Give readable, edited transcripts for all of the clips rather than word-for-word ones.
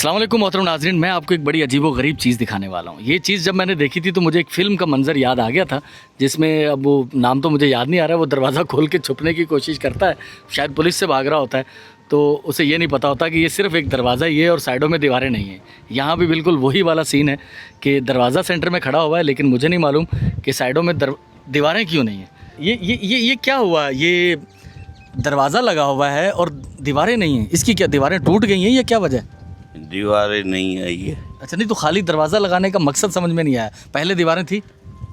अस्सलाम वालेकुम मोहतरम नाज़रीन, मैं आपको एक बड़ी अजीब व गरीब चीज़ दिखाने वाला हूँ। ये चीज़ जब मैंने देखी थी तो मुझे एक फ़िल्म का मंज़र याद आ गया था, जिसमें अब वो नाम तो मुझे याद नहीं आ रहा है। वो दरवाज़ा खोल के छुपने की कोशिश करता है, शायद पुलिस से भाग रहा होता है, तो उसे ये नहीं पता होता कि ये सिर्फ़ एक दरवाज़ा ही है और साइडों में दीवारें नहीं हैं। यहाँ भी बिल्कुल वही वाला सीन है कि दरवाज़ा सेंटर में खड़ा हुआ है, लेकिन मुझे नहीं मालूम कि साइडों में दीवारें क्यों नहीं हैं। ये क्या हुआ? ये दरवाज़ा लगा हुआ है और दीवारें नहीं हैं। इसकी क्या दीवारें टूट गई हैं या क्या वजह है? दीवारें नहीं आई है। अच्छा, नहीं तो खाली दरवाज़ा लगाने का मकसद समझ में नहीं आया। पहले दीवारें थी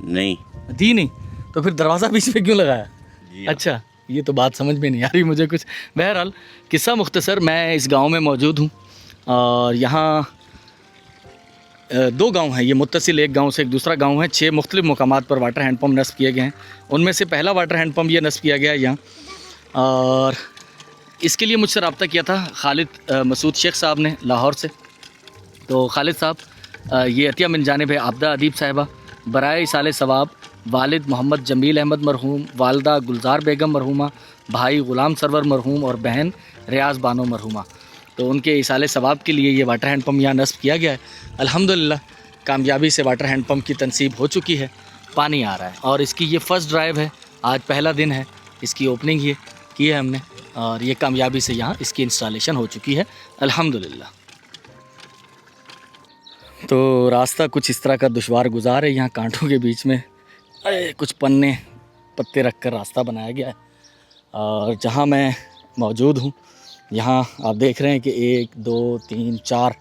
नहीं थी नहीं, तो फिर दरवाज़ा बीच में क्यों लगाया? जी हाँ। अच्छा, ये तो बात समझ में नहीं आ रही मुझे कुछ। बहरहाल किस्सा मुख्तसर, मैं इस गांव में मौजूद हूँ और यहाँ दो गांव हैं, ये मुत्तसिल, एक गांव से एक दूसरा गांव है। 6 मुख्तलिफ मुकामात पर वाटर हैंड पम्प नस्ब किए गए हैं। उनमें से पहला वाटर हैंड पम्प ये नस्ब किया गया है यहाँ, और इसके लिए मुझसे रब्ता किया था खालिद मसूद शेख साहब ने लाहौर से। तो खालिद साहब, ये अतिया मिन जानिब है आबदा अदीब साहिबा, बराए इसाले सवाब, वालिद मोहम्मद जमील अहमद मरहूम, वालदा गुलजार बेगम मरहूमा, भाई ग़ुलाम सरवर मरहूम और बहन रियाज़ बानो मरहूमा। तो उनके इसाले सवाब के लिए ये वाटर हैंड पम्प यहाँ नस्ब किया गया है। अल्हम्दुलिल्लाह कामयाबी से वाटर हैंड पम्प की तनसीब हो चुकी है, पानी आ रहा है और इसकी ये फ़र्स्ट ड्राइव है। आज पहला दिन है, इसकी ओपनिंग ये की है हमने और ये कामयाबी से यहाँ इसकी इंस्टॉलेशन हो चुकी है अल्हम्दुलिल्लाह। तो रास्ता कुछ इस तरह का दुशवार गुजार है, यहाँ कांटों के बीच में कुछ पन्ने पत्ते रख कर रास्ता बनाया गया है। और जहाँ मैं मौजूद हूँ यहाँ आप देख रहे हैं कि 1 2 3 4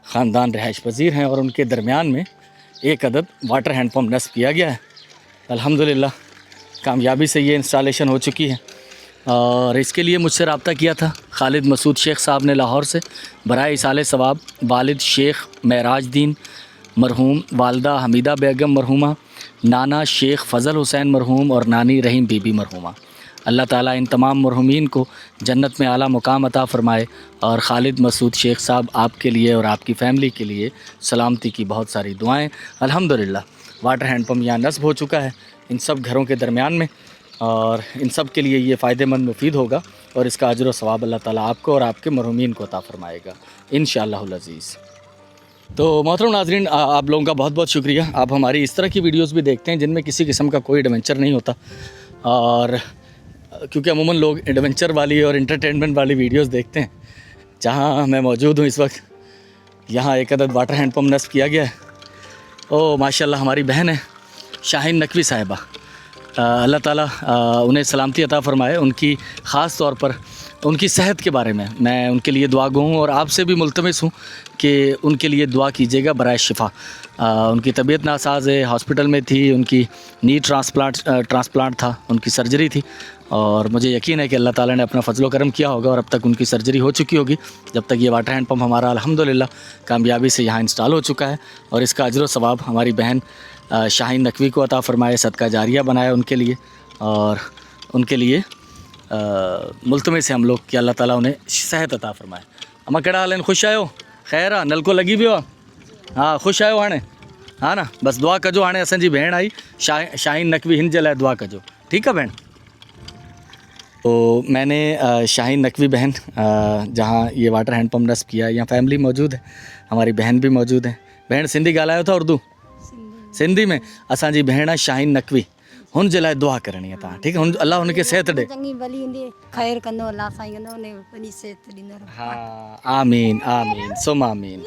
ख़ानदान रहायश पजीर हैं और उनके दरमियान में एक अदद वाटर हैंड पम्प नस्ब किया गया है। अल्हम्दुलिल्लाह कामयाबी से ये इंस्टॉलेशन हो चुकी है और इसके लिए मुझसे रब्ता किया था खालिद मसूद शेख साहब ने लाहौर से। बराए इसाले सवाब, वालिद शेख महराजदीन मरहूम, वालदा हमीदा बेगम मरहूमा, नाना शेख फ़ज़ल हुसैन मरहूम और नानी रहीम बीबी मरहूमा। अल्लाह ताला इन तमाम मरहूमीन को जन्नत में आला मुकाम अता फ़रमाए। और खालिद मसूद शेख साहब, आपके लिए और आपकी फ़ैमिली के लिए सलामती की बहुत सारी दुआएँ। अल्हम्दुलिल्लाह वाटर हैंड पम्प यहाँ नस्ब हो चुका है इन सब घरों के दरमियान में और इन सब के लिए ये फ़ायदेमंद मुफीद होगा और इसका अजर व सवाब अल्लाह ताला आपको और आपके मरहूमीन को अता फ़रमाएगा इंशाअल्लाहुल अज़ीज़। तो मोहतरम नाज़रीन, आप लोगों का बहुत बहुत शुक्रिया। आप हमारी इस तरह की वीडियोस भी देखते हैं जिनमें किसी किस्म का कोई एडवेंचर नहीं होता, और क्योंकि अमूमन लोग एडवेंचर वाली और इंटरटेनमेंट वाली वीडियोस देखते हैं। जहाँ मैं मौजूद हूँ इस वक्त, यहाँ एक अदद वाटर हैंड पम्प नस्ब किया गया है। ओ माशाल्लाह, हमारी बहन है शाहीन नकवी साहिबा, अल्लाह ताला उन्हें सलामती अता फ़रमाए। उनकी ख़ास तौर पर उनकी सेहत के बारे में मैं उनके लिए दुआ गो हूँ और आपसे भी मुल्तमिस हूँ कि उनके लिए दुआ कीजिएगा बराए शिफ़ा। उनकी तबीयत नासाज है, हॉस्पिटल में थी, उनकी नी ट्रांसप्लांट था, उनकी सर्जरी थी और मुझे यकीन है कि अल्लाह ताला ने अपना फ़ज़ल करम किया होगा और अब तक उनकी सर्जरी हो चुकी होगी। जब तक ये वाटर हैंड पम्प हमारा अल्हम्दुलिल्लाह कामयाबी से यहाँ इंस्टॉल हो चुका है और इसका अजर व सवाब हमारी बहन शाहीन नकवी को अता फ़रमाए, सदका जारिया बनाया उनके लिए और उनके लिए मुल्तमिस से हम लोग कि अल्लाह ताला उन्हें सेहत अता फ़रमाए। अम्मा कड़ा हाल, खुश आयो? खैर आहे, नलको लगी भी हो? हाँ, खुश आयो हाणे? हाँ ना, बस दुआ कजो, हाणे असांजी भेण आई शाहीन नकवी, हिन जे लाइ दुआ कजो, ठीक है भेण? तो मैंने शाहीन नकवी बहन, जहाँ ये वाटर हैंड पम्प नस्ब किया, यहाँ फैमिली मौजूद है, हमारी बहन भी मौजूद है। भेण सिंधी ॻाल्हायो था उर्दू? सिंधी में। असांजी भेण शाहीन नकवी, हुन जे लाइ दुआ करणी आहे तव्हां, ठीकु है? अल्लाह हुनखे सेहत ॾे। चङी भली हूंदी, खैर कंदो अल्लाह साईं, कंदो ने वॾी सेहत ॾींदो। हाँ, आमीन आमीन सुम आमीन।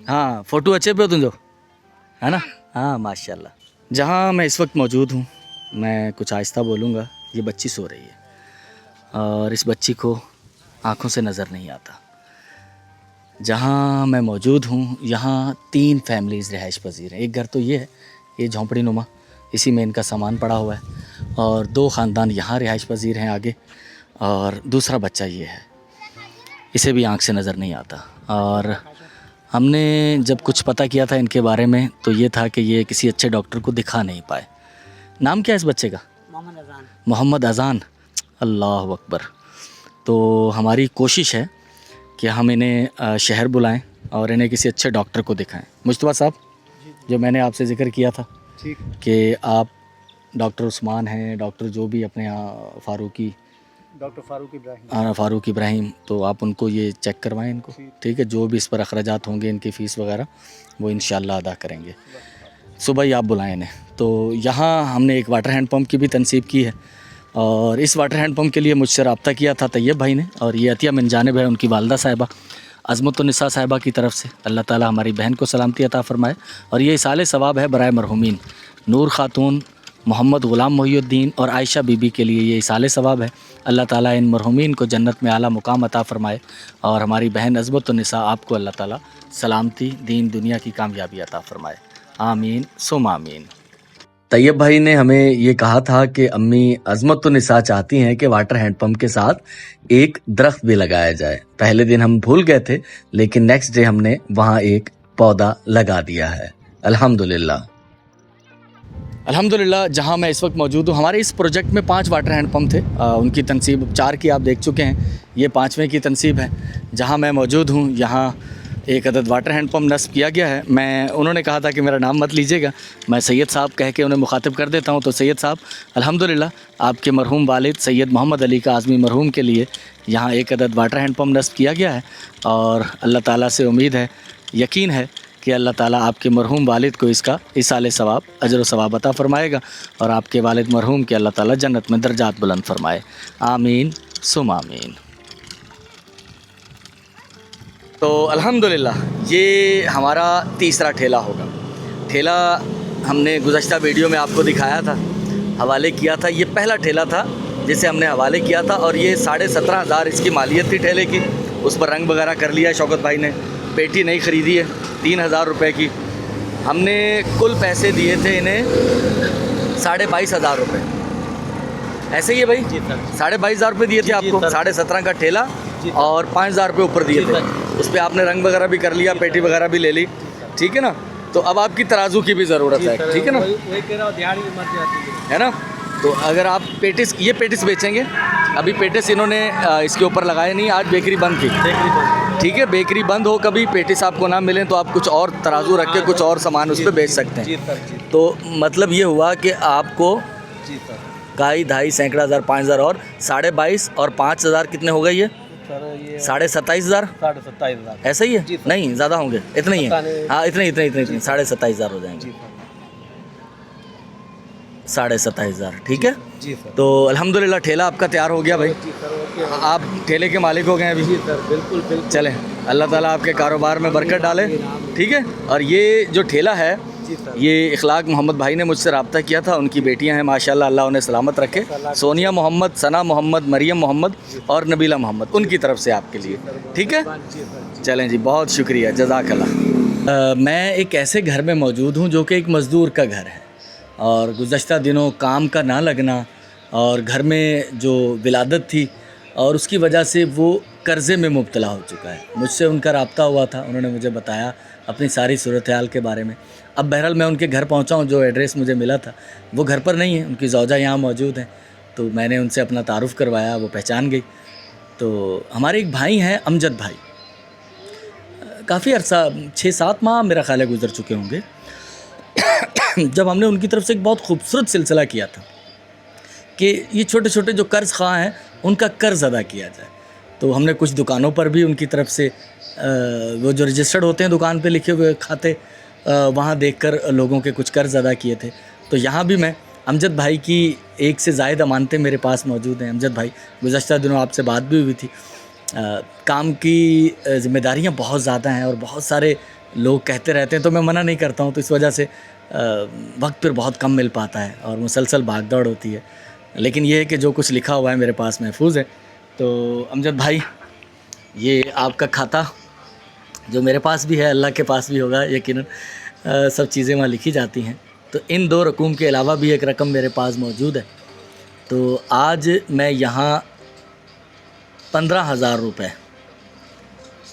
हाँ, फ़ोटो अचे पियो तुंहिंजो, है ना? हाँ माशाल्लाह। जहाँ मैं इस वक्त मौजूद हूँ, मैं कुछ आहिस्ता बोलूँगा। ये बच्ची सो रही है और इस बच्ची को आँखों से नज़र नहीं आता। जहाँ मैं मौजूद हूँ यहाँ 3 फैमिलीज़ रहायश पजीर हैं। एक घर तो ये है, ये झोंपड़ी नुमा, इसी में इनका सामान पड़ा हुआ है और 2 ख़ानदान यहाँ रहायश पजीर हैं आगे, और दूसरा बच्चा ये है, इसे भी आँख से नज़र नहीं आता। और हमने जब कुछ पता किया था इनके बारे में तो ये था कि ये किसी अच्छे डॉक्टर को दिखा नहीं पाए। नाम क्या है इस बच्चे का? मोहम्मद अज़ान। अल्लाह अकबर। तो हमारी कोशिश है कि हम इन्हें शहर बुलाएं और इन्हें किसी अच्छे डॉक्टर को दिखाएं। मुस्तफ़ा साहब, जो मैंने आपसे ज़िक्र किया था कि आप डॉक्टर उस्मान हैं, डॉक्टर जो भी अपने यहाँ फ़ारूकी डॉक्टर फ़ारूक इब्राहिम, तो आप उनको ये चेक करवाएं इनको, ठीक है। जो भी इस पर अखराजात होंगे इनकी फ़ीस वगैरह वो इंशाल्लाह अदा करेंगे। सुबह ही आप बुलाएं इन्हें। तो यहाँ हमने एक वाटर हैंड पंप की भी तनसीब की है, और इस वाटर हैंड पंप के लिए मुझसे रब्ता किया था तैयब भाई ने, और ये अतिया मिन जानिब है उनकी वालदा साहिबा अज़मतुन्निसा साहिबा की तरफ से। अल्लाह ताला हमारी बहन को सलामती अता फ़रमाए। और ये इसाले सवाब है बराए मरहूमीन नूर ख़ातून, मोहम्मद ग़ुलाम मोहिउद्दीन और आयशा बीबी के लिए ये इसाले सवाब है। अल्लाह ताला इन मरहूमीन को जन्नत में आला मुकाम अता फ़रमाए, और हमारी बहन अज़मतुन्निसा आपको अल्लाह ताला सलामती दीन दुनिया की कामयाबी अता फ़रमाए। आमीन सुम आमीन। तैयब भाई ने हमें ये कहा था कि अम्मी अज़मतुन्निसा चाहती हैं कि वाटर हैंड पंप के साथ एक दरख्त भी लगाया जाए। पहले दिन हम भूल गए थे, लेकिन नेक्स्ट डे हमने वहाँ एक पौधा लगा दिया है। अल्हम्दुलिल्लाह। अल्हम्दुलिल्लाह जहाँ मैं इस वक्त मौजूद हूँ, हमारे इस प्रोजेक्ट में 5 वाटर हैंड पंप थे। उनकी तनसीब 4 की आप देख चुके हैं, ये 5वें की तनसीब है। जहाँ मैं मौजूद हूँ यहाँ एक अदद वाटर हैंड पंप नस्ब किया गया है। उन्होंने कहा था कि मेरा नाम मत लीजिएगा, मैं सैयद साहब कह के उन्हें मुखातिब कर देता हूँ। तो सैयद साहब, अल्हम्दुलिल्लाह आपके मरहूम वालिद सैयद मोहम्मद अली का आज़मी मरहूम के लिए यहाँ एक अदद वाटर हैंड पंप नस्ब किया गया है, और अल्लाह ताला से उम्मीद है, यकीन है कि अल्लाह ताला आपके मरहूम वालिद को इसका इसाले सवाब अजर व सवाब अता फ़रमाएगा, और आपके वालिद मरहूम के अल्लाह ताला जन्नत में दर्जात बुलंद फरमाए। आमीन सुम आमीन। तो अल्हम्दुलिल्लाह ये हमारा तीसरा ठेला होगा। ठेला हमने गुज़श्ता वीडियो में आपको दिखाया था, हवाले किया था। ये पहला ठेला था जिसे हमने हवाले किया था, और ये 17,500 इसकी मालियत थी ठेले की। उस पर रंग वगैरह कर लिया शौकत भाई ने। पेटी नहीं ख़रीदी है 3,000 रुपये की। हमने कुल पैसे दिए थे इन्हें 22,500 रुपये। ऐसे ही है भाई? 22,500 रुपये दिए थे आपको। 17.5 का ठेला और 5,000 रुपये ऊपर दिए थे। उस पर आपने रंग वगैरह भी कर लिया, पेटी वगैरह भी ले ली, ठीक है ना। तो अब आपकी तराजू की भी ज़रूरत है, ठीक है ना, है ना। तो अगर आप ये पेटिस बेचेंगे, अभी पेटिस इन्होंने इसके ऊपर लगाए नहीं, आज बेकरी बंद थी, ठीक है। बेकरी बंद हो, कभी पेटिस आपको ना मिलें तो आप कुछ और तराजू रख के कुछ और सामान उस पर बेच सकते हैं। तो मतलब ये हुआ कि आपको काई ढाई सैकड़ा हज़ार 5,000 और 22,500 और 5,000 कितने हो गए? ये 27,500 ऐसा ही है? नहीं, ज़्यादा होंगे, इतने ही है। हाँ, इतने 27,500 हो जाएंगे। 27,500, ठीक है जी सर। तो अल्हम्दुलिल्लाह ठेला आपका तैयार हो गया भाई। आप ठेले के मालिक हो गए अभी। जी सर, बिल्कुल बिल्कुल। चलें, अल्लाह ताला आपके कारोबार में बरकत डाले, ठीक है। और ये जो ठेला है, ये इखलाक मोहम्मद भाई ने मुझसे रब्ता किया था। उनकी बेटियां हैं माशाल्लाह, अल्लाह उन्हें सलामत रखे। सोनिया मोहम्मद, सना मोहम्मद, मरियम मोहम्मद और नबीला मोहम्मद, उनकी तरफ से आपके लिए, ठीक है। चलें जी, बहुत शुक्रिया, जज़ाकल्लाह। मैं एक ऐसे घर में मौजूद हूँ जो कि एक मज़दूर का घर है, और गुज़श्ता दिनों काम का ना लगना और घर में जो विलादत थी और उसकी वजह से वो कर्ज़े में मुब्तला हो चुका है। मुझसे उनका रब्ता हुआ था, उन्होंने मुझे बताया अपनी सारी सूरत हाल के बारे में। अब बहरहाल मैं उनके घर पहुंचा हूं, जो एड्रेस मुझे मिला था वो घर पर नहीं है, उनकी ज़ौजा यहाँ मौजूद हैं। तो मैंने उनसे अपना तारुफ़ करवाया, वो पहचान गई। तो हमारे एक भाई हैं अमजद भाई, काफ़ी अर्सा 6-7 माह मेरा ख्याल है गुज़र चुके होंगे जब हमने उनकी तरफ से एक बहुत खूबसूरत सिलसिला किया था कि ये छोटे छोटे जो कर्ज़ ख़्वाह हैं उनका कर्ज़ अदा किया जाए। तो हमने कुछ दुकानों पर भी उनकी तरफ से वो जो रजिस्टर्ड होते हैं दुकान पे लिखे हुए खाते, वहाँ देखकर लोगों के कुछ कर्ज़ अदा किए थे। तो यहाँ भी मैं अमजद भाई की एक से ज़ायद अमानतें मेरे पास मौजूद हैं। अमजद भाई, गुज़श्ता दिनों आपसे बात भी हुई थी। काम की ज़िम्मेदारियाँ बहुत ज़्यादा हैं और बहुत सारे लोग कहते रहते हैं, तो मैं मना नहीं करता हूँ। तो इस वजह से वक्त पर बहुत कम मिल पाता है और मुसलसल भाग दौड़ होती है। लेकिन ये है कि जो कुछ लिखा हुआ है मेरे पास महफूज है। तो अमजद भाई, ये आपका खाता जो मेरे पास भी है, अल्लाह के पास भी होगा यकीनन, सब चीज़ें वहाँ लिखी जाती हैं। तो इन 2 रकूम के अलावा भी एक रकम मेरे पास मौजूद है। तो आज मैं यहाँ 15,000 रुपये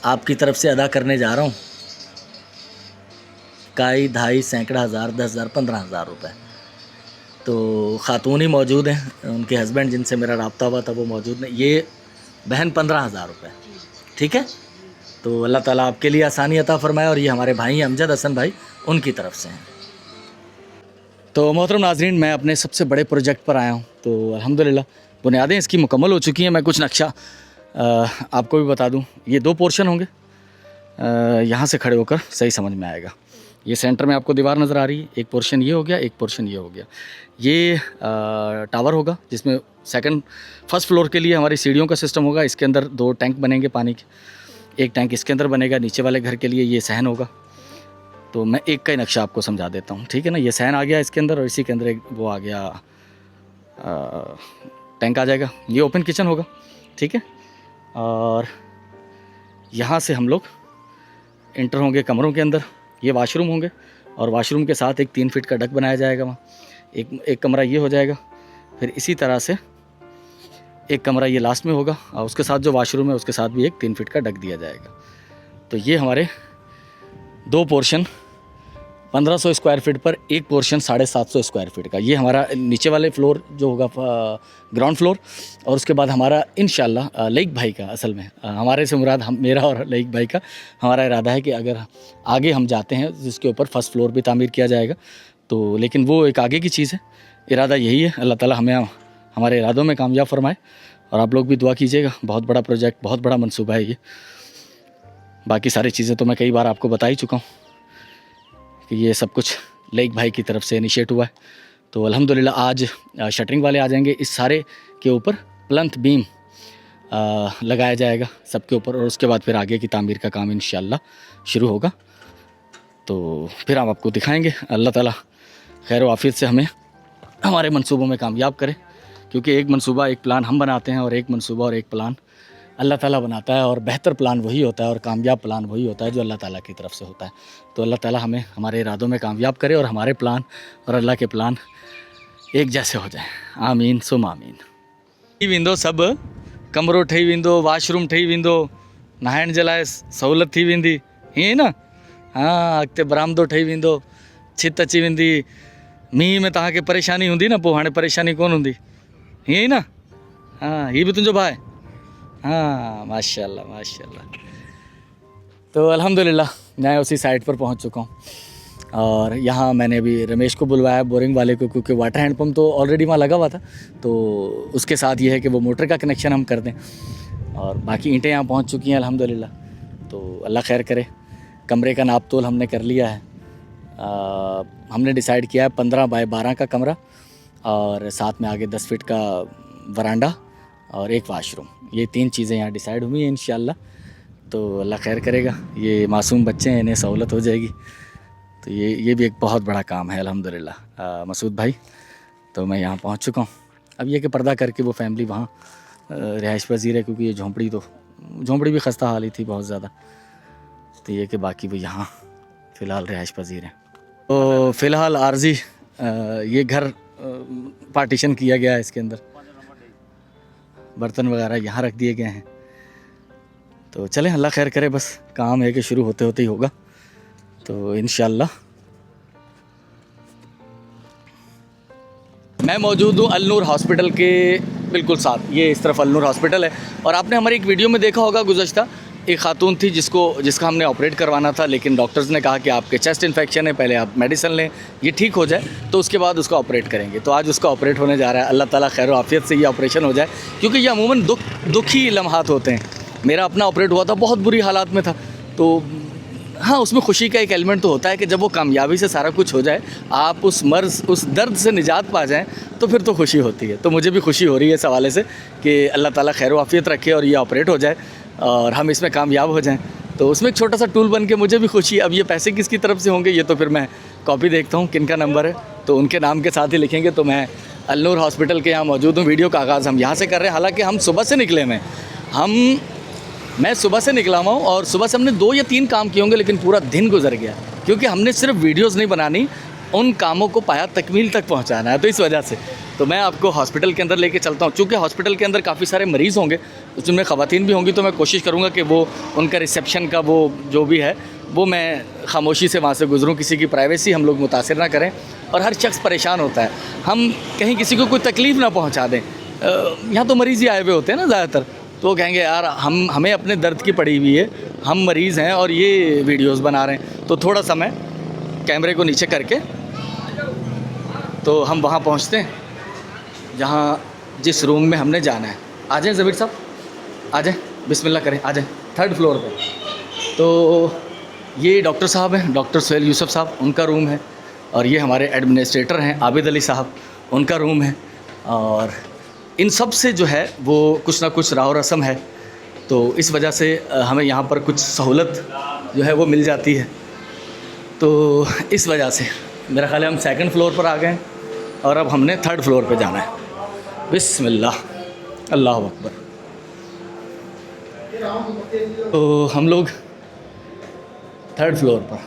आपकी तरफ से अदा करने जा रहा हूँ। काई ढाई सैकड़ा हज़ार, 10,000, 15,000 रुपये। तो ख़ातून ही मौजूद हैं, उनके हस्बैंड जिनसे मेरा रब्ता हुआ था वो मौजूद नहीं। ये बहन 15,000 रुपये, ठीक है। तो अल्लाह ताला आपके लिए आसानी अता फ़रमाए। और ये हमारे भाई अमजद हसन भाई, उनकी तरफ से हैं। तो मोहतरम नाज़रीन, मैं अपने सबसे बड़े प्रोजेक्ट पर आया हूँ। तो अल्हम्दुलिल्लाह बुनियादें इसकी मुकम्मल हो चुकी हैं। मैं कुछ नक्शा आपको भी बता दूं। ये 2 पोर्शन होंगे, यहाँ से खड़े होकर सही समझ में आएगा। ये सेंटर में आपको दीवार नज़र आ रही है, एक पोर्शन ये हो गया, एक पोर्शन ये हो गया। ये टावर होगा जिसमें फर्स्ट फ्लोर के लिए हमारी सीढ़ियों का सिस्टम होगा। इसके अंदर 2 टैंक बनेंगे पानी के, एक टैंक इसके अंदर बनेगा। नीचे वाले घर के लिए ये सहन होगा। तो मैं एक का ही नक्शा आपको समझा देता हूँ, ठीक है ना। ये सहन आ गया इसके अंदर और इसी के अंदर एक वो आ गया टैंक आ जाएगा। ये ओपन किचन होगा, ठीक है। और यहाँ से हम लोग इंटर होंगे कमरों के अंदर। ये वाशरूम होंगे और वाशरूम के साथ एक 3 फीट का डक बनाया जाएगा वहाँ। एक कमरा ये हो जाएगा। फिर इसी तरह से एक कमरा ये लास्ट में होगा और उसके साथ जो वाशरूम है उसके साथ भी एक 3 फीट का डक दिया जाएगा। तो ये हमारे 2 पोर्शन 1500 स्क्वायर फीट पर, एक पोर्शन 750 स्क्वायर फीट का। ये हमारा नीचे वाले फ्लोर जो होगा ग्राउंड फ्लोर। और उसके बाद हमारा इंशाल्लाह लईक भाई का, असल में हमारे से मुराद मेरा और लईक भाई का हमारा इरादा है कि अगर आगे हम जाते हैं जिसके ऊपर फर्स्ट फ्लोर भी तामीर किया जाएगा। तो लेकिन वो एक आगे की चीज़ है। इरादा यही है, अल्लाह ताला हमें हमारे इरादों में कामयाब फरमाए। और आप लोग भी दुआ कीजिएगा। बहुत बड़ा प्रोजेक्ट, बहुत बड़ा मंसूबा है ये। बाकी सारी चीज़ें तो मैं कई बार आपको बता ही चुका हूँ कि ये सब कुछ लईक भाई की तरफ से इनिशिएट हुआ है। तो अल्हम्दुलिल्लाह आज शटरिंग वाले आ जाएंगे। इस सारे के ऊपर प्लंथ बीम लगाया जाएगा सबके ऊपर। और उसके बाद फिर आगे की तामीर का काम इंशाल्लाह शुरू होगा। तो फिर हम आपको दिखाएंगे। अल्लाह ताला खैर व आफियत से हमें हमारे मंसूबों में कामयाब करे, क्योंकि एक मंसूबा, एक प्लान हम बनाते हैं और एक मंसूबा और एक प्लान अल्लाह ताला बनाता है। और बेहतर प्लान वही होता है और कामयाब प्लान वही होता है जो अल्लाह ताला की तरफ से होता है। तो अल्लाह ताला हमें हमारे इरादों में कामयाब करे और हमारे प्लान और अल्लाह के प्लान एक जैसे हो जाए। आमीन सुम आमीन। थी वेंदो सभु, कमरो ठही वेंदो, वाशरूम ठही वेंदो, नहाइण जे लाइ सहूलियत थी वेंदी, हीअं न। हाँ, अॻिते बरामदो ठही वेंदो, छित अची वेंदी। मींहं में तव्हांखे परेशानी हूंदी न, पोइ हाणे परेशानी कोन हूंदी, हीअं ई न। हाँ, हीअ बि तुंहिंजो भाउ आहे। हाँ, माशाल्लाह माशाल्लाह। तो अल्हम्दुलिल्लाह मैं उसी साइट पर पहुंच चुका हूं। और यहाँ मैंने अभी रमेश को बुलवाया, बोरिंग वाले को, क्योंकि वाटर हैंड पम्प तो ऑलरेडी वहाँ लगा हुआ था। तो उसके साथ ये है कि वो मोटर का कनेक्शन हम कर दें। और बाकी ईंटें यहाँ पहुँच चुकी हैं अल्हम्दुलिल्लाह। तो अल्लाह खैर करे। कमरे का नाप तोल हमने कर लिया है। हमने डिसाइड किया है 15 बाय 12 का कमरा और साथ में आगे 10 फीट का वरांडा और एक वाशरूम। ये 3 चीज़ें यहाँ डिसाइड हुई हैं इंशाल्लाह। तो अल्लाह खैर करेगा। ये मासूम बच्चे हैं, इन्हें सहूलत हो जाएगी। तो ये भी एक बहुत बड़ा काम है अल्हम्दुलिल्लाह। मसूद भाई, तो मैं यहाँ पहुँच चुका हूँ। अब ये कि पर्दा करके वो फैमिली वहाँ रिहाइश पजीर है, क्योंकि ये झोंपड़ी भी खस्ता हाल ही थी बहुत ज़्यादा। तो ये कि बाकी वो यहाँ फ़िलहाल रिहाइश पजीर हैं। तो फ़िलहाल आर्जी ये घर पार्टीशन किया गया है। इसके अंदर बर्तन वगैरह यहाँ रख दिए गए हैं। तो चलें, अल्लाह खैर करे। बस काम है कि शुरू होते होते ही होगा। तो इंशाल्लाह मैं मौजूद हूँ अल नूर हॉस्पिटल के बिल्कुल साथ। ये इस तरफ अल नूर हॉस्पिटल है। और आपने हमारी एक वीडियो में देखा होगा गुज़श्ता, एक खातून थी जिसका हमने ऑपरेट करवाना था, लेकिन डॉक्टर्स ने कहा कि आपके चेस्ट इन्फेक्शन है, पहले आप मेडिसिन लें, ये ठीक हो जाए तो उसके बाद उसका ऑपरेट करेंगे। तो आज उसका ऑपरेट होने जा रहा है। अल्लाह ताला खैर आफियत से ये ऑपरेशन हो जाए, क्योंकि ये अमूमन दुखी लम्हात होते हैं। मेरा अपना ऑपरेट हुआ था, बहुत बुरी हालात में था। तो हाँ, उसमें खुशी का एक एलिमेंट तो होता है कि जब वो कामयाबी से सारा कुछ हो जाए, आप उस मर्ज़, उस दर्द से निजात पा जाएँ, तो फिर तो खुशी होती है। तो मुझे भी खुशी हो रही है इस हवाले से कि अल्लाह ताला खैर आफियत रखे और ये ऑपरेट हो जाए और हम इसमें कामयाब हो जाएं। तो उसमें एक छोटा सा टूल बन के मुझे भी खुशी। अब ये पैसे किसकी तरफ से होंगे ये तो फिर मैं कॉपी देखता हूँ किनका नंबर है, तो उनके नाम के साथ ही लिखेंगे। तो मैं अल नूर हॉस्पिटल के यहाँ मौजूद हूँ। वीडियो का आगाज़ हम यहाँ से कर रहे हैं। हालाँकि हम सुबह से निकले मैं सुबह से निकला हुआ हूँ और सुबह से हमने 2 या 3 काम किए होंगे, लेकिन पूरा दिन गुजर गया, क्योंकि हमने सिर्फ वीडियोज़ नहीं बनानी, उन कामों को पाया तकमील तक पहुँचाना है। तो इस वजह से तो मैं आपको हॉस्पिटल के अंदर लेके चलता हूँ। चूँकि हॉस्पिटल के अंदर काफ़ी सारे मरीज़ होंगे, उसमें ख़वातीन भी होंगी, तो मैं कोशिश करूँगा कि वो उनका रिसेप्शन का वो जो भी है वो मैं खामोशी से वहाँ से गुज़रूँ। किसी की प्राइवेसी हम लोग मुतासिर ना करें। और हर शख्स परेशान होता है, हम कहीं किसी को कोई तकलीफ़ ना पहुँचा दें। यहाँ तो मरीज़ ही आए हुए होते हैं ना ज़्यादातर, तो वो कहेंगे यार हमें अपने दर्द की पड़ी हुई है, हम मरीज़ हैं और ये वीडियोज़ बना रहे हैं। तो थोड़ा सा मैं कैमरे को नीचे करके तो हम वहाँ पहुँचते हैं जहाँ जिस रूम में हमने जाना है। आ जाए ज़बीर साहब, आ जाए, बिस्मिल्लाह करें, आ जाए। 3rd फ्लोर पे। तो ये डॉक्टर साहब हैं, डॉक्टर सुहेल यूसुफ साहब, उनका रूम है। और ये हमारे एडमिनिस्ट्रेटर हैं आबिद अली साहब, उनका रूम है। और इन सब से जो है वो कुछ ना कुछ राव रस्म है, तो इस वजह से हमें यहाँ पर कुछ सहूलत जो है वो मिल जाती है। तो इस वजह से मेरा ख़्याल है हम 2nd फ्लोर पर आ गए हैं और अब हमने 3rd फ्लोर पे जाना है। बिस्मिल्लाह, अल्लाह अकबर। तो हम लोग 3rd फ्लोर पर,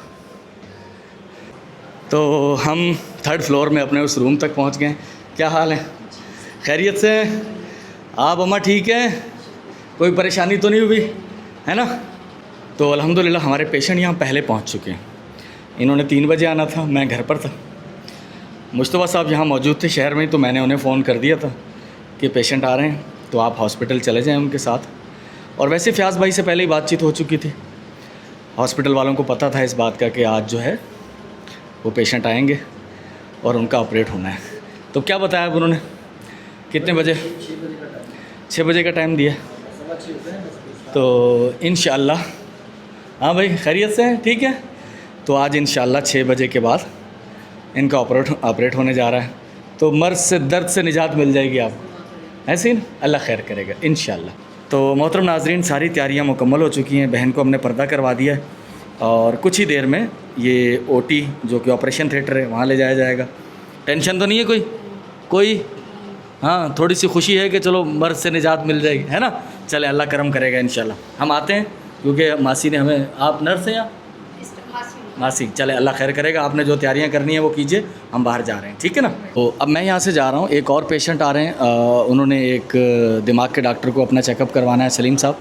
तो हम 3rd फ्लोर में अपने उस रूम तक पहुंच गए। क्या हाल है, खैरियत से? आप अम्मा ठीक है? कोई परेशानी तो नहीं हुई है ना? तो अल्हम्दुलिल्लाह हमारे पेशेंट यहाँ पहले पहुँच चुके हैं। इन्होंने 3 बजे आना था, मैं घर पर था। मुस्तफ़ा साहब यहाँ मौजूद थे शहर में, तो मैंने उन्हें फ़ोन कर दिया था कि पेशेंट आ रहे हैं तो आप हॉस्पिटल चले जाएं उनके साथ। और वैसे फ़याज़ भाई से पहले ही बातचीत हो चुकी थी, हॉस्पिटल वालों को पता था इस बात का कि आज जो है वो पेशेंट आएंगे और उनका ऑपरेट होना है। तो क्या बताया अब उन्होंने, कितने बजे? 6 बजे का टाइम दिया। तो इंशाअल्लाह, हाँ भाई खैरियत से हैं, ठीक है? तो आज इंशाअल्लाह 6 बजे के बाद इनका ऑपरेट होने जा रहा है। तो मर्ज़ से, दर्द से निजात मिल जाएगी आपको, ऐसे ही ना? अल्लाह खैर करेगा इंशाअल्लाह। तो मोहतरम नाज़रीन, सारी तैयारियां मुकम्मल हो चुकी हैं। बहन को हमने पर्दा करवा दिया है और कुछ ही देर में ये ओटी जो कि ऑपरेशन थिएटर है वहाँ ले जाया जाएगा। टेंशन तो नहीं है कोई? हाँ, थोड़ी सी खुशी है कि चलो मर्ज़ से निजात मिल जाएगी, है ना? चले, अल्लाह करम करेगा इंशाल्लाह। हम आते हैं क्योंकि मासी ने हमें, आप नर्स हैं या मासी? चले, अल्लाह खैर करेगा। आपने जो तैयारियां करनी है वो कीजिए, हम बाहर जा रहे हैं, ठीक है ना? तो अब मैं यहाँ से जा रहा हूँ, एक और पेशेंट आ रहे हैं। उन्होंने एक दिमाग के डॉक्टर को अपना चेकअप करवाना है, सलीम साहब।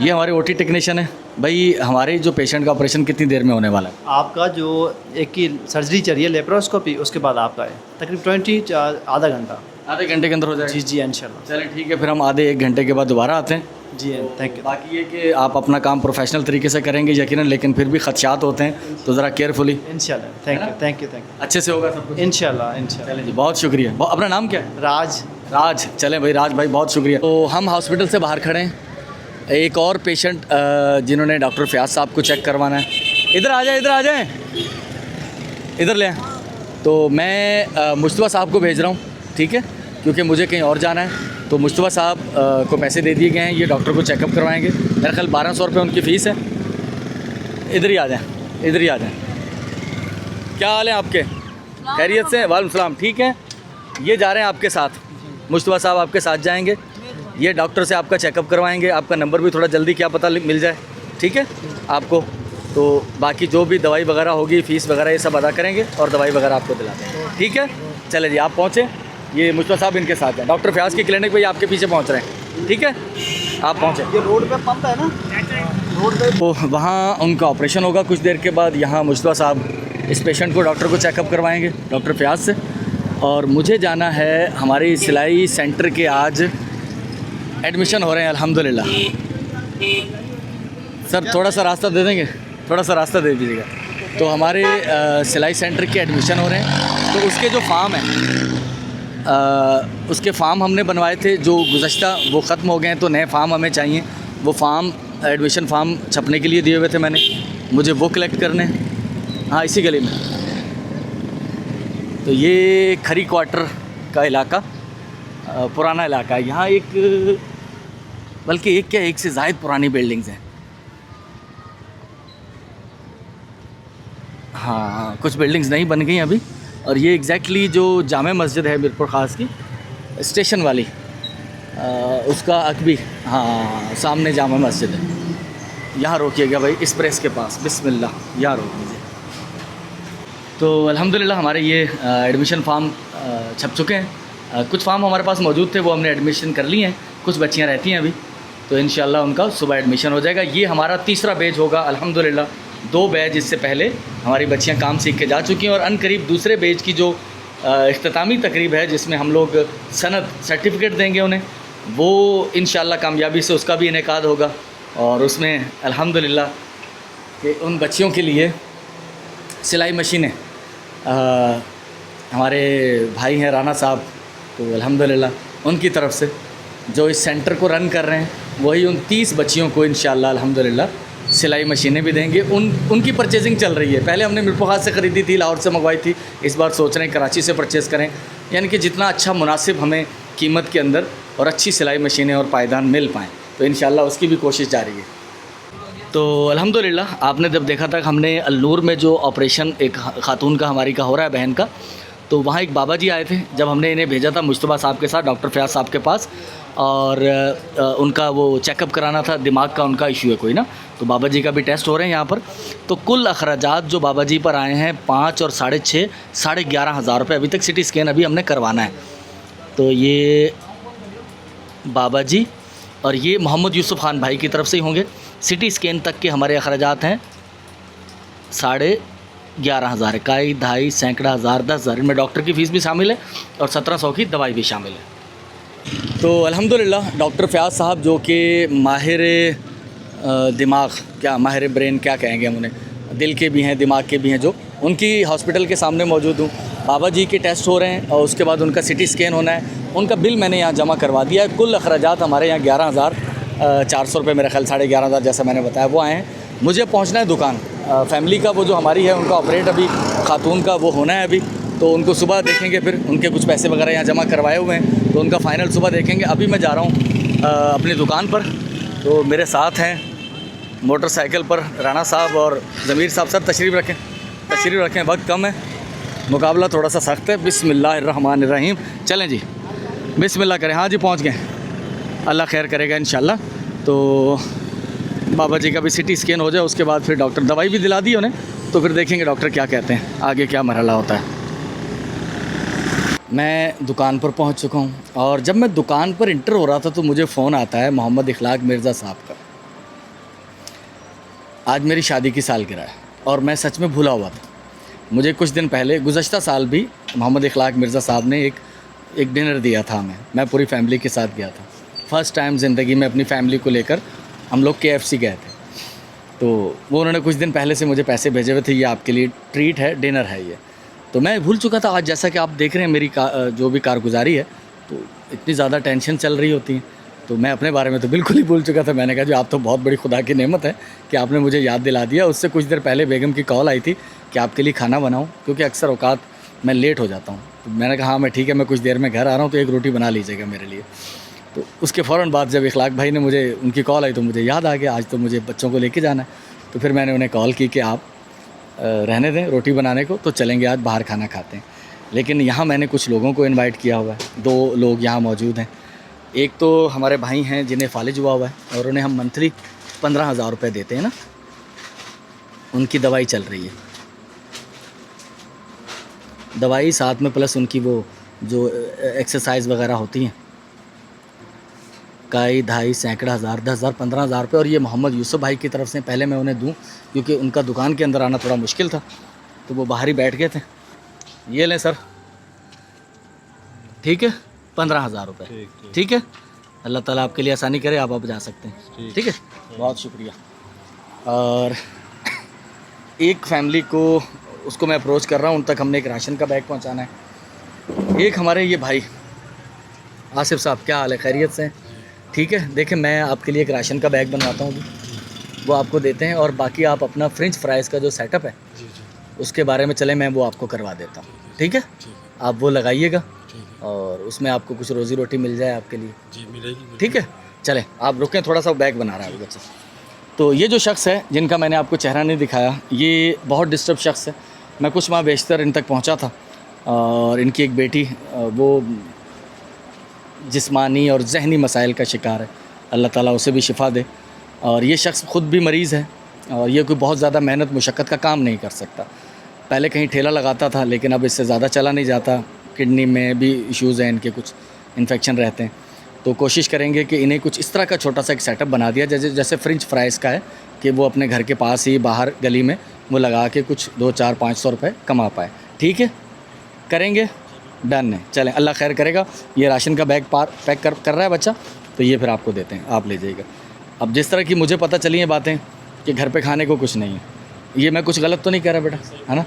ये हमारे ओटी टेक्नीशियन है। भाई हमारे जो पेशेंट का ऑपरेशन कितनी देर में होने वाला है? आपका जो एक की सर्जरी चाहिए लेप्रोस्कोपी, उसके बाद आपका है तकरीबन 20 आधा घंटा। आधे घंटे के अंदर हो जाएगा? जी जी इंशाल्लाह। चलें ठीक है, फिर हम आधे 1 घंटे के बाद दोबारा आते हैं। जी थैंक यू। बाकी ये कि आप अपना काम प्रोफेशनल तरीके से करेंगे यकीनन, लेकिन फिर भी खदशात होते हैं तो ज़रा केयरफुली। इंशाल्लाह, थैंक यू। अच्छे से होगा सब कुछ इंशाल्लाह। चलें जी, बहुत शुक्रिया। अपना नाम क्या है? राज। चलें भाई, राज भाई बहुत शुक्रिया। तो हम हॉस्पिटल से बाहर खड़े हैं, एक और पेशेंट जिन्होंने डॉक्टर फ़याज़ साहब को चेक करवाना है। इधर आ जाए, इधर ले आए। तो मैं मुस्तफ़ा साहब को भेज रहा हूँ, ठीक है, क्योंकि मुझे कहीं और जाना है। तो मुस्तफ़ा साहब को पैसे दे दिए गए हैं, ये डॉक्टर को चेकअप करवाएंगे। मेरा ख्याल 1200 रुपये उनकी फ़ीस है। इधर ही आ जाएं। क्या हाल है आपके? खैरियत से? वालेकुम सलाम, ठीक है। ये जा रहे हैं आपके साथ, मुस्तफ़ा साहब आपके साथ जाएंगे। ये डॉक्टर से आपका चेकअप करवाएंगे। आपका नंबर भी थोड़ा जल्दी क्या पता मिल जाए, ठीक है आपको। तो बाकी जो भी दवाई वगैरह होगी, फ़ीस वगैरह ये सब अदा करेंगे और दवाई वगैरह आपको दिला देंगे, ठीक है? चले जी, आप पहुँचे। ये मुस्तफ़ा साहब इनके साथ हैं, डॉक्टर फ़याज़ की क्लिनिक पे आपके पीछे पहुँच रहे हैं, ठीक है? आप पहुँचे। ये रोड पे पंप है ना, रोड पे। तो वहाँ उनका ऑपरेशन होगा कुछ देर के बाद। यहाँ मुस्तफ़ा साहब इस पेशेंट को, डॉक्टर को चेकअप करवाएंगे डॉक्टर फ़याज़ से। और मुझे जाना है हमारी सिलाई सेंटर के, आज एडमिशन हो रहे हैं अल्हम्दुलिल्लाह। सर थोड़ा सा रास्ता दे देंगे, थोड़ा सा रास्ता दे दीजिएगा। तो हमारे सिलाई सेंटर के एडमिशन हो रहे हैं। तो उसके जो फार्म हैं, उसके फार्म हमने बनवाए थे जो गुज़श्ता, वो ख़त्म हो गए हैं, तो नए फार्म हमें चाहिए। वो फार्म, एडमिशन फार्म छपने के लिए दिए हुए थे मैंने, मुझे वो कलेक्ट करने। हाँ, इसी गली में। तो ये खरी क्वार्टर का इलाका, पुराना इलाका है। यहाँ एक, बल्कि एक क्या, एक से ज़ायद पुरानी बिल्डिंग्स हैं। हाँ, कुछ बिल्डिंग्स नहीं बन गई अभी। और ये एग्जैक्टली जो जामे मस्जिद है मीरपुर ख़ास की, स्टेशन वाली, उसका अकबी, हाँ सामने जामा मस्जिद है। यहाँ रोकिएगा भाई, इस प्रेस के पास, बिस्मिल्लाह, यहाँ रोक लीजिए। तो अल्हम्दुलिल्लाह हमारे ये एडमिशन फार्म छप चुके हैं। कुछ फार्म हमारे पास मौजूद थे, वो हमने एडमिशन कर लिए हैं। कुछ बच्चियाँ रहती हैं अभी, तो इंशाल्लाह उनका सुबह एडमिशन हो जाएगा। ये हमारा 3रा बैच होगा अल्हम्दुलिल्लाह। 2 बैच इससे पहले हमारी बच्चियाँ काम सीख के जा चुकी हैं और अनकरीब दूसरे बैच की जो इख्तितामी तकरीब है, जिसमें हम लोग सनद सर्टिफिकेट देंगे उन्हें, वो इंशाल्लाह कामयाबी से उसका भी इनेकाद होगा। और उसमें अल्हम्दुलिल्लाह कि उन बच्चियों के लिए सिलाई मशीनें, हमारे भाई हैं राना साहब, तो अल्हम्दुलिल्लाह उनकी तरफ से, जो इस सेंटर को रन कर रहे हैं, वही उन 30 बच्चियों को इंशाल्लाह अल्हम्दुलिल्लाह सिलाई मशीनें भी देंगे। उनकी परचेजिंग चल रही है। पहले हमने मिरपुर से ख़रीदी थी, लाहौर से मंगवाई थी, इस बार सोच रहे हैं कराची से परचेज़ करें। यानी कि जितना अच्छा मुनासिब हमें कीमत के अंदर और अच्छी सिलाई मशीनें और पायदान मिल पाएँ, तो इंशाल्लाह उसकी भी कोशिश जारी है। तो अल्हम्दुलिल्लाह आपने जब देखा था कि हमने अलनूर में जो ऑपरेशन एक खातून का हमारी का हो रहा है, बहन का, तो वहाँ एक बाबा जी आए थे। जब हमने इन्हें भेजा था मुश्तबा साहब के साथ, डॉक्टर फयाज साहब के पास, और उनका वो चेकअप कराना था, दिमाग का उनका इशू है कोई ना, तो बाबा जी का भी टेस्ट हो रहे हैं यहाँ पर। तो कुल अखराजात जो बाबा जी पर आए हैं 5 और 6.5 साढ़े 11 हज़ार रुपये। अभी तक सिटी स्कैन अभी हमने करवाना है। तो ये बाबा जी और ये मोहम्मद यूसुफ खान भाई की तरफ से ही होंगे। सिटी स्कैन तक के हमारे अखराजात हैं 11,500, इकाई, ढाई, सैकड़ा, हज़ार, 10,000। इनमें डॉक्टर की फ़ीस भी शामिल है और 1700 की दवाई भी शामिल है। तो अल्हम्दुलिल्लाह डॉक्टर फयाज साहब जो कि माहिर दिमाग, क्या माहिर ब्रेन क्या कहेंगे हम उन्हें, दिल के भी हैं दिमाग के भी हैं, जो उनकी हॉस्पिटल के सामने मौजूद हूँ। बाबा जी के टेस्ट हो रहे हैं और उसके बाद उनका सिटी स्कैन होना है। उनका बिल मैंने यहाँ जमा करवा दिया है। कुल अखराजात हमारे यहाँ 11,400 रुपये, मेरा ख्याल 11,500 जैसा मैंने बताया, वो आए हैं। मुझे पहुँचना है दुकान, फैमिली का वो जो हमारी है उनका ऑपरेट अभी खातून का वो होना है अभी, तो उनको सुबह देखेंगे। फिर उनके कुछ पैसे वगैरह यहाँ जमा करवाए हुए हैं, तो उनका फ़ाइनल सुबह देखेंगे। अभी मैं जा रहा हूँ अपनी दुकान पर। तो मेरे साथ हैं मोटरसाइकिल पर राना साहब और ज़मीर साहब। सर तशरीफ़ रखें, वक्त कम है, मुकाबला थोड़ा सा सख्त है। बिस्मिल्लाहिर्रहमानिर्रहीम, चलें जी, बिस्मिल्लाह करें। हाँ जी, पहुँच गए, अल्लाह खैर करेगा इंशाल्लाह। तो बाबा जी का भी सिटी स्कैन हो जाए, उसके बाद फिर डॉक्टर दवाई भी दिला दी उन्हें, तो फिर देखेंगे डॉक्टर क्या कहते हैं, आगे क्या मरहला होता है। मैं दुकान पर पहुंच चुका हूं और जब मैं दुकान पर इंटर हो रहा था तो मुझे फ़ोन आता है मोहम्मद इखलाक मिर्ज़ा साहब का। आज मेरी शादी की सालगिरह है और मैं सच में भूला हुआ था। मुझे कुछ दिन पहले गुज़श्ता साल भी मोहम्मद इखलाक मिर्ज़ा साहब ने एक डिनर दिया था हमें। मैं पूरी फैमिली के साथ गया था। फ़र्स्ट टाइम ज़िंदगी में अपनी फैमिली को लेकर हम लोग KFC गए थे। तो वो उन्होंने कुछ दिन पहले से मुझे पैसे भेजे हुए थे, ये आपके लिए ट्रीट है, डिनर है ये। तो मैं भूल चुका था। आज जैसा कि आप देख रहे हैं मेरी जो भी कारगुजारी है, तो इतनी ज़्यादा टेंशन चल रही होती है, तो मैं अपने बारे में तो बिल्कुल ही भूल चुका था। मैंने कहा जो आप तो बहुत बड़ी खुदा की नेमत है कि आपने मुझे याद दिला दिया। उससे कुछ देर पहले बेगम की कॉल आई थी कि आपके लिए खाना बनाऊँ, क्योंकि अक्सर औकात मैं लेट हो जाता हूँ। तो मैंने कहा हाँ मैं ठीक है, मैं कुछ देर में घर आ रहा हूँ, तो एक रोटी बना लीजिएगा मेरे लिए। तो उसके फ़ौरन बाद जब इखलाक भाई ने मुझे उनकी कॉल आई तो मुझे याद आ गया आज तो मुझे बच्चों को लेके जाना है। तो फिर मैंने उन्हें कॉल की कि आप रहने दें रोटी बनाने को, तो चलेंगे आज बाहर खाना खाते हैं। लेकिन यहाँ मैंने कुछ लोगों को इनवाइट किया हुआ है। 2 लोग यहाँ मौजूद हैं। एक तो हमारे भाई हैं जिन्हें फालिज हुआ हुआ है और उन्हें हम मंथली 15,000 रुपये देते हैं ना, उनकी दवाई चल रही है, दवाई साथ में प्लस उनकी वो जो एक्सरसाइज वगैरह होती हैं, काई, ढाई, सैकड़ा, हज़ार, 10,000, 15,000 रुपये। और ये मोहम्मद यूसुफ भाई की तरफ से पहले मैं उन्हें दूं, क्योंकि उनका दुकान के अंदर आना थोड़ा मुश्किल था, तो वो बाहर ही बैठ गए थे। ये लें सर, ठीक है, 15,000 रुपये, ठीक है। अल्लाह ताला आपके लिए आसानी करे, आप जा सकते हैं, ठीक है, बहुत शुक्रिया। और एक फैमिली को उसको मैं अप्रोच कर रहा हूँ, उन तक हमने एक राशन का बैग पहुँचाना है। एक हमारे ये भाई आसिफ साहब, क्या हाल है, खैरियत से? ठीक है, देखें मैं आपके लिए एक राशन का बैग बनवाता हूँ, वो आपको देते हैं। और बाकी आप अपना फ्रेंच फ्राइज़ का जो सेटअप है उसके बारे में चले, मैं वो आपको करवा देता हूँ, ठीक है। आप वो लगाइएगा और उसमें आपको कुछ रोज़ी रोटी मिल जाए आपके लिए, जी मिलेगी, ठीक है। चले आप रुकें, थोड़ा सा बैग बना रहा है बच्चा। तो ये जो शख्स है जिनका मैंने आपको चेहरा नहीं दिखाया, ये बहुत डिस्टर्ब शख्स है। मैं कुछ माह बेशतर इन तक पहुँचा था और इनकी एक बेटी वो जिस्मानी और जहनी मसाइल का शिकार है, अल्लाह ताला उसे भी शिफा दे। और ये शख्स ख़ुद भी मरीज़ है और ये कोई बहुत ज़्यादा मेहनत मुशक्क़त का काम नहीं कर सकता। पहले कहीं ठेला लगाता था, लेकिन अब इससे ज़्यादा चला नहीं जाता। किडनी में भी इश्यूज़ हैं, इनके कुछ इन्फेक्शन रहते हैं। तो कोशिश करेंगे कि इन्हें कुछ इस तरह का छोटा सा एक सेटअप बना दिया, जैसे फ्रेंच फ्राइज़ का है, कि वो अपने घर के पास ही बाहर गली में वो लगा के कुछ 200-400-500 रुपये कमा पाए, ठीक है। करेंगे, डन है। चलें, अल्लाह खैर करेगा। ये राशन का बैग पैक कर रहा है बच्चा, तो ये फिर आपको देते हैं, आप ले जाइएगा। अब जिस तरह की मुझे पता चली हैं बातें कि घर पे खाने को कुछ नहीं है, ये मैं कुछ गलत तो नहीं कह रहा बेटा, है ना।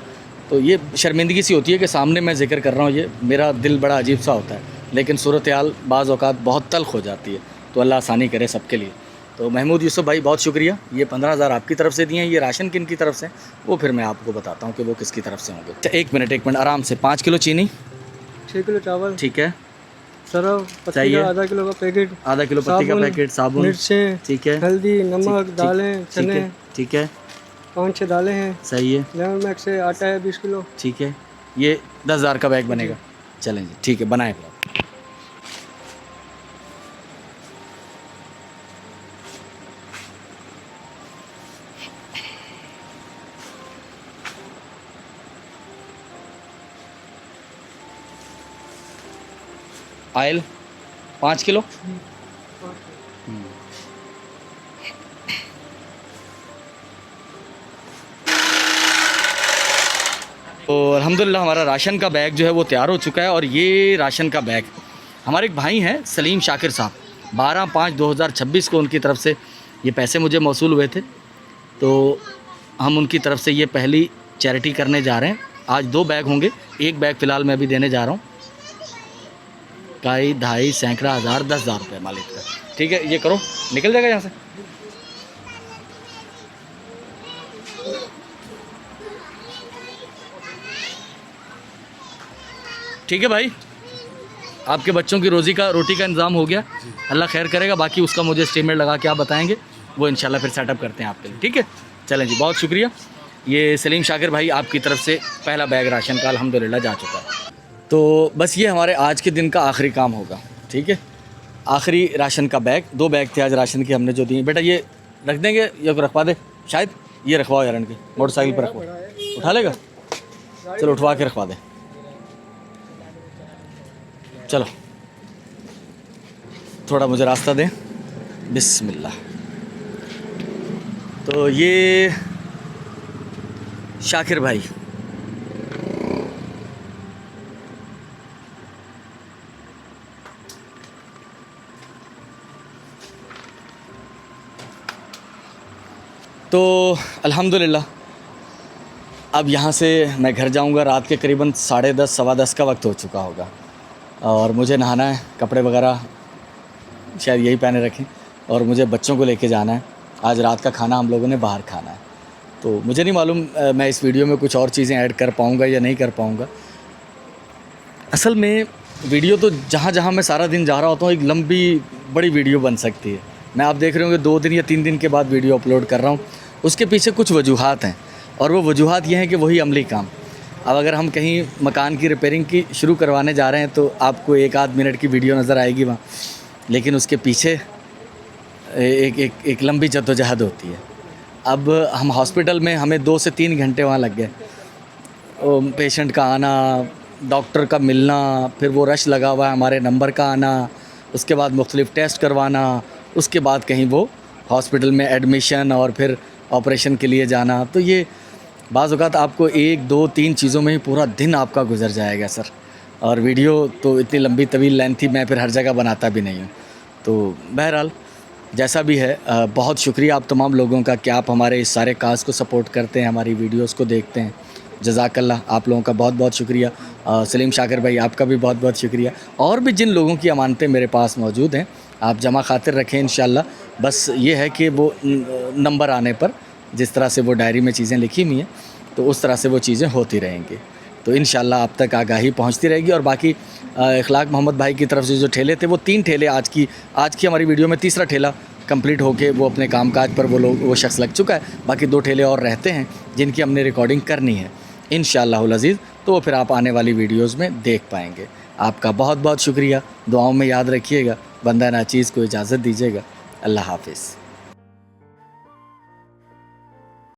तो ये शर्मिंदगी सी होती है कि सामने मैं जिक्र कर रहा हूँ, ये मेरा दिल बड़ा अजीब सा होता है। लेकिन सूरत हाल बाज़ औक़ात बहुत तल्ख़ हो जाती है, तो अल्लाह आसानी करे सबके लिए। तो महमूद यूसुफ भाई बहुत शुक्रिया। ये 15,000 आपकी तरफ से दिए हैं। ये राशन किन की तरफ से, वो फिर मैं आपको बताता हूँ कि वो किसकी तरफ से होंगे। अच्छा, एक मिनट आराम से। 5 किलो चीनी, 6 किलो चावल, ठीक है, सरफ पत्ती चाहिए। का आधा किलो का पैकेट, आधा किलो पत्ती का साबुन, पैकेट, साबुन, मिर्चें, ठीक है, हल्दी, नमक, ठीक- दालें, ठीक चने, है, ठीक है, 5-6 दालें हैं, सही है, लेमन मैक्स से आटा है 20 किलो। ठीक है। ये 10,000 का बैग बनेगा। चलें जी, ठीक है, बनाएं फिर आप। Oil 5 kilo. तो अल्हम्दुलिल्लाह हमारा राशन का बैग जो है वो तैयार हो चुका है। और ये राशन का बैग हमारे एक भाई हैं सलीम शाकिर साहब, 12/5/2026 को उनकी तरफ से ये पैसे मुझे मौसूल हुए थे, तो हम उनकी तरफ से ये पहली चैरिटी करने जा रहे हैं। आज 2 बैग होंगे, एक बैग फ़िलहाल मैं अभी देने जा रहा हूँ। काई, ढाई, सैकड़ा, हज़ार, 10,000 रुपये मालिक का। ठीक है, ये करो, निकल जाएगा यहाँ से। ठीक है भाई, आपके बच्चों की रोटी का इंतज़ाम हो गया, अल्लाह खैर करेगा। बाकी उसका मुझे स्टेटमेंट लगा के आप बताएंगे, वो इंशाल्लाह फिर सेटअप करते हैं आपके लिए। ठीक है, चलें जी, बहुत शुक्रिया। ये सलीम शाकिर भाई आपकी तरफ से पहला बैग राशन का अल्हम्दुलिल्लाह जा चुका है। तो बस ये हमारे आज के दिन का आखिरी काम होगा। ठीक है, आखिरी राशन का बैग, 2 बैग थे आज राशन के हमने जो दिए। बेटा ये रख देंगे या रखवा दे, शायद ये रखवाओ यार, इनकी मोटरसाइकिल पर रखवाओ, उठा लेगा, चलो उठवा के रखवा दे। चलो थोड़ा मुझे रास्ता दें, बिस्मिल्लाह। तो ये शाकिर भाई, तो अल्हम्दुलिल्लाह अब यहाँ से मैं घर जाऊँगा। रात के करीबन 10:30 सवा 10 का वक्त हो चुका होगा और मुझे नहाना है, कपड़े वगैरह शायद यही पहने रखें, और मुझे बच्चों को लेके जाना है। आज रात का खाना हम लोगों ने बाहर खाना है, तो मुझे नहीं मालूम मैं इस वीडियो में कुछ और चीज़ें ऐड कर पाऊँगा या नहीं कर पाऊँगा। असल में वीडियो तो जहाँ जहाँ मैं सारा दिन जा रहा होता हूँ, एक लंबी बड़ी वीडियो बन सकती है। मैं आप देख रहे होंगे 2 दिन या 3 दिन के बाद वीडियो अपलोड कर रहा हूँ, उसके पीछे कुछ वजूहात हैं, और वो वजूहात ये हैं कि वही अमली काम। अब अगर हम कहीं मकान की रिपेयरिंग की शुरू करवाने जा रहे हैं तो आपको 1-8 मिनट की वीडियो नज़र आएगी वहाँ, लेकिन उसके पीछे एक लंबी जद्दोजहद होती है। अब हम हॉस्पिटल में, हमें 2 से 3 घंटे वहाँ लग गए। पेशेंट का आना, डॉक्टर का मिलना, फिर वो रश लगा हुआ है, हमारे नंबर का आना, उसके बाद मुख्तलिफ़ टेस्ट करवाना, उसके बाद कहीं वो हॉस्पिटल में एडमिशन और फिर ऑपरेशन के लिए जाना। तो ये बाज़ औक़ात आपको 1, 2, 3 चीज़ों में ही पूरा दिन आपका गुजर जाएगा सर। और वीडियो तो इतनी लंबी तवील लेंथी मैं फिर हर जगह बनाता भी नहीं हूँ। तो बहरहाल जैसा भी है, बहुत शुक्रिया आप तमाम लोगों का कि आप हमारे इस सारे काज को सपोर्ट करते हैं, हमारी वीडियोस को देखते हैं। जज़ाकल्लाह, आप लोगों का बहुत बहुत शुक्रिया। सलीम शाकिर भाई आपका भी बहुत बहुत शुक्रिया। और भी जिन लोगों की अमानतें मेरे पास मौजूद हैं, आप जमा खातिर रखें इंशाल्लाह। बस ये है कि वो नंबर आने पर जिस तरह से वो डायरी में चीज़ें लिखी हुई हैं, तो उस तरह से वो चीज़ें होती रहेंगी, तो इंशाल्लाह आप तक आगाही पहुंचती रहेगी। और बाकी इखलाक मोहम्मद भाई की तरफ से जो ठेले थे, वो 3 ठेले आज की हमारी वीडियो में तीसरा ठेला कंप्लीट होके वो अपने कामकाज पर वो शख्स लग चुका है। बाकी 2 ठेले और रहते हैं जिनकी हमने रिकॉर्डिंग करनी है इंशाअल्लाहुल अज़ीज़, तो वो फिर आप आने वाली वीडियोज़ में देख पाएंगे। आपका बहुत बहुत शुक्रिया, दुआओं में याद रखिएगा। बंदा नाचीज़ को इजाज़त दीजिएगा। अल्लाह हाफ़िज़।